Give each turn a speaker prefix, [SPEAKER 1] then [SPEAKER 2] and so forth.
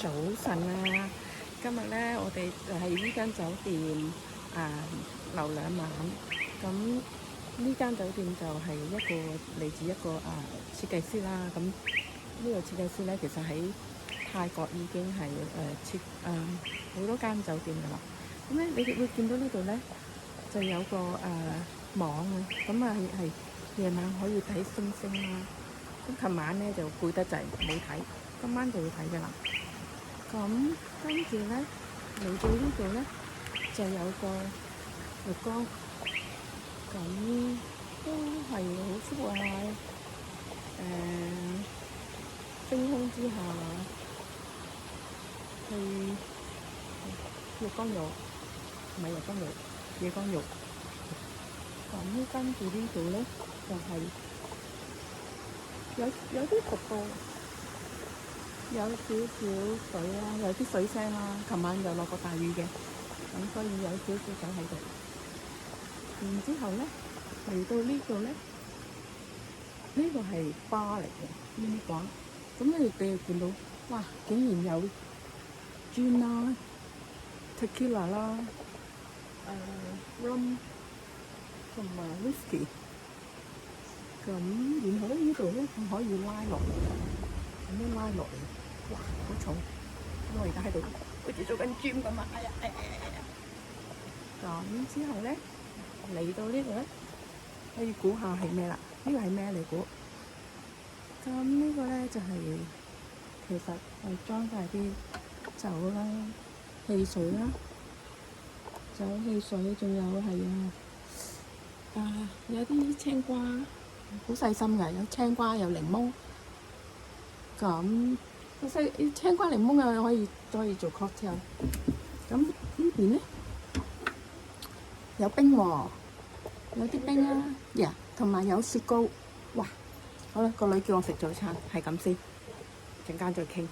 [SPEAKER 1] 早晨啊！今日咧，我哋就喺呢間酒店留2晚。咁呢間酒店就係嚟自一個設計師啦。咁呢個設計師咧，其實喺泰國已經係設好多間酒店噶啦。咁咧，你哋會見到呢度咧，就有個網啊。咁啊係夜晚可以睇星星啦。咁琴晚咧就攰得滯冇睇，今晚就要睇噶啦。咁跟住咧嚟到呢度咧就有個浴缸，咁都係好舒服啊！星空之下去浴缸浴，唔係浴缸浴，夜光浴。咁跟住呢度咧就係、有啲瀑布。有少少水啦，有啲水聲啦。琴晚又落過大雨嘅，咁所以有少少水喺度。然之後咧嚟到呢度咧，呢個係巴嚟嘅煙館。咁你哋見到，哇！竟然有 gin 啦、tequila 啦、rum 同埋 whisky。咁然後咧呢度咧仲可以拉落嚟，咁樣拉落嚟。哇！好重，我而家喺度好似做緊 gym 咁啊！哎呀！咁之後咧嚟到呢度咧，可以估下係咩啦？呢個係咩嚟估？咁呢個咧就係、其實係裝晒啲酒啦、汽水啦、酒、汽水，仲有係有啲青瓜，好細心㗎，有青瓜有檸檬。咁青瓜檸檬啊，可以做 cocktail。咁呢邊咧有冰喎，有啲冰啊，同埋有雪糕。哇！好啦，個女叫我食早餐，係咁先，陣間再傾。